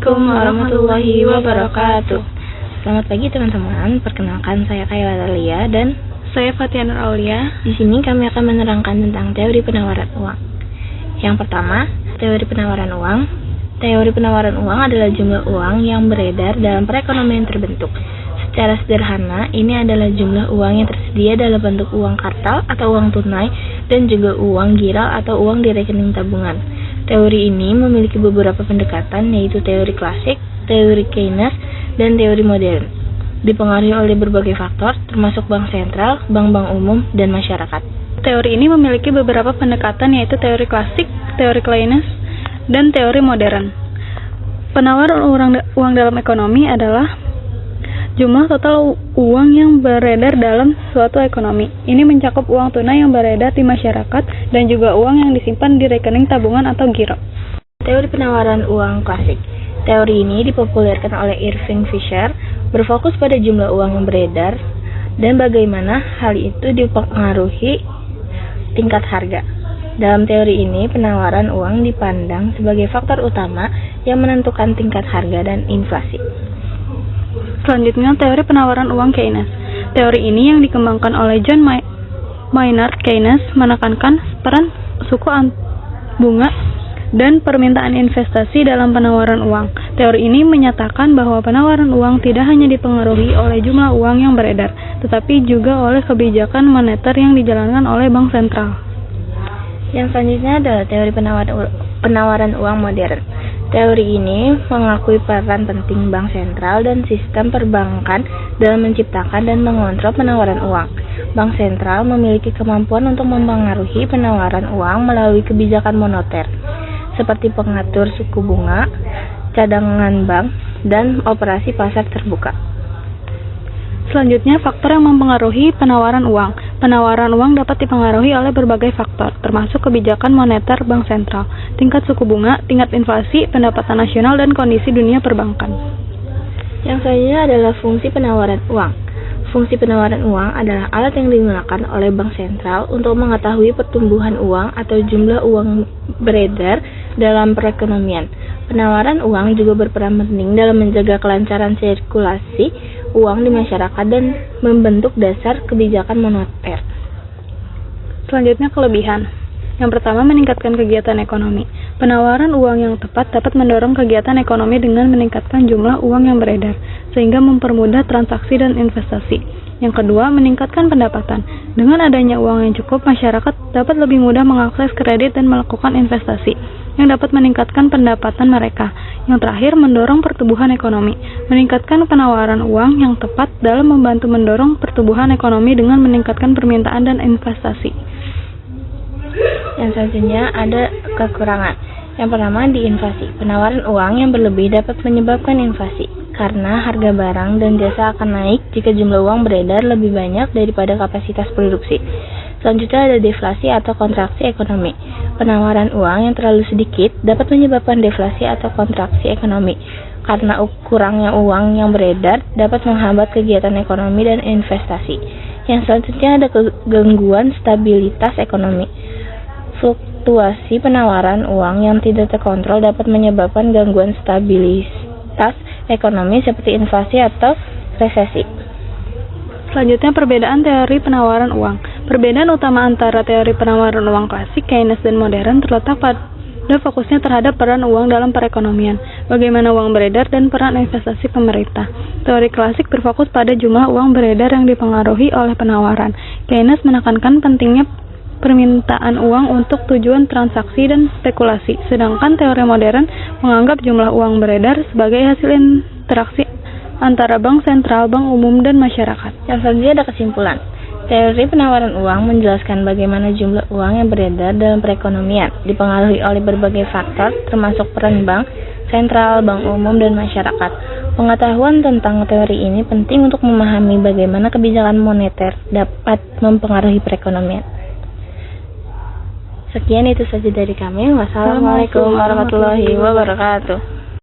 Assalamualaikum warahmatullahi wabarakatuh. Selamat pagi teman-teman. Perkenalkan, saya Kayla Lia dan saya Fatia Nur Aulia. Di sini kami akan menerangkan tentang teori penawaran uang. Yang pertama, teori penawaran uang. Teori penawaran uang adalah jumlah uang yang beredar dalam perekonomian terbentuk. Secara sederhana, ini adalah jumlah uang yang tersedia dalam bentuk uang kartal atau uang tunai dan juga uang giral atau uang di rekening tabungan. Teori ini memiliki beberapa pendekatan, yaitu teori klasik, teori Keynes, dan teori modern. Dipengaruhi oleh berbagai faktor, termasuk bank sentral, bank-bank umum, dan masyarakat. Teori ini memiliki beberapa pendekatan, yaitu teori klasik, teori Keynes, dan teori modern. Penawaran uang dalam ekonomi adalah jumlah total uang yang beredar dalam suatu ekonomi. Ini mencakup uang tunai yang beredar di masyarakat dan juga uang yang disimpan di rekening tabungan atau giro. Teori penawaran uang klasik. Teori ini dipopulerkan oleh Irving Fisher, berfokus pada jumlah uang yang beredar dan bagaimana hal itu dipengaruhi tingkat harga. Dalam teori ini, penawaran uang dipandang sebagai faktor utama yang menentukan tingkat harga dan inflasi. Selanjutnya, teori penawaran uang Keynes. Teori ini yang dikembangkan oleh John Maynard Keynes menekankan peran suku bunga dan permintaan investasi dalam penawaran uang. Teori ini menyatakan bahwa penawaran uang tidak hanya dipengaruhi oleh jumlah uang yang beredar, tetapi juga oleh kebijakan moneter yang dijalankan oleh bank sentral. Yang selanjutnya adalah teori penawaran uang modern. Teori ini mengakui peran penting bank sentral dan sistem perbankan dalam menciptakan dan mengontrol penawaran uang. Bank sentral memiliki kemampuan untuk mempengaruhi penawaran uang melalui kebijakan moneter, seperti pengatur suku bunga, cadangan bank, dan operasi pasar terbuka. Selanjutnya, faktor yang mempengaruhi penawaran uang. Penawaran uang dapat dipengaruhi oleh berbagai faktor, termasuk kebijakan moneter bank sentral, tingkat suku bunga, tingkat inflasi, pendapatan nasional, dan kondisi dunia perbankan. Yang selanjutnya adalah fungsi penawaran uang. Fungsi penawaran uang adalah alat yang digunakan oleh bank sentral untuk mengetahui pertumbuhan uang atau jumlah uang beredar dalam perekonomian. Penawaran uang juga berperan penting dalam menjaga kelancaran sirkulasi uang di masyarakat dan membentuk dasar kebijakan moneter. Selanjutnya, kelebihan. Yang pertama, meningkatkan kegiatan ekonomi. Penawaran uang yang tepat dapat mendorong kegiatan ekonomi dengan meningkatkan jumlah uang yang beredar, sehingga mempermudah transaksi dan investasi. Yang kedua, meningkatkan pendapatan. Dengan adanya uang yang cukup, masyarakat dapat lebih mudah mengakses kredit dan melakukan investasi, yang dapat meningkatkan pendapatan mereka. Yang terakhir, mendorong pertumbuhan ekonomi. Meningkatkan penawaran uang yang tepat dalam membantu mendorong pertumbuhan ekonomi dengan meningkatkan permintaan dan investasi. Yang selanjutnya ada kekurangan. Yang pertama, di inflasi. Penawaran uang yang berlebih dapat menyebabkan inflasi, karena harga barang dan jasa akan naik jika jumlah uang beredar lebih banyak daripada kapasitas produksi. Selanjutnya ada deflasi atau kontraksi ekonomi. Penawaran uang yang terlalu sedikit dapat menyebabkan deflasi atau kontraksi ekonomi, karena kurangnya uang yang beredar dapat menghambat kegiatan ekonomi dan investasi. Yang selanjutnya ada gangguan stabilitas ekonomi. Fluktuasi penawaran uang yang tidak terkontrol dapat menyebabkan gangguan stabilitas ekonomi seperti inflasi atau resesi. Selanjutnya, perbedaan teori penawaran uang. Perbedaan utama antara teori penawaran uang klasik, Keynes, dan modern terletak pada fokusnya terhadap peran uang dalam perekonomian, bagaimana uang beredar, dan peran investasi pemerintah. Teori klasik berfokus pada jumlah uang beredar yang dipengaruhi oleh penawaran. Keynes menekankan pentingnya permintaan uang untuk tujuan transaksi dan spekulasi, sedangkan teori modern menganggap jumlah uang beredar sebagai hasil interaksi antara bank sentral, bank umum, dan masyarakat. Yang selanjutnya ada kesimpulan. Teori penawaran uang menjelaskan bagaimana jumlah uang yang beredar dalam perekonomian dipengaruhi oleh berbagai faktor, termasuk peran bank sentral, bank umum, dan masyarakat. Pengetahuan tentang teori ini penting untuk memahami bagaimana kebijakan moneter dapat mempengaruhi perekonomian. Sekian itu saja dari kami. Wassalamualaikum warahmatullahi wabarakatuh.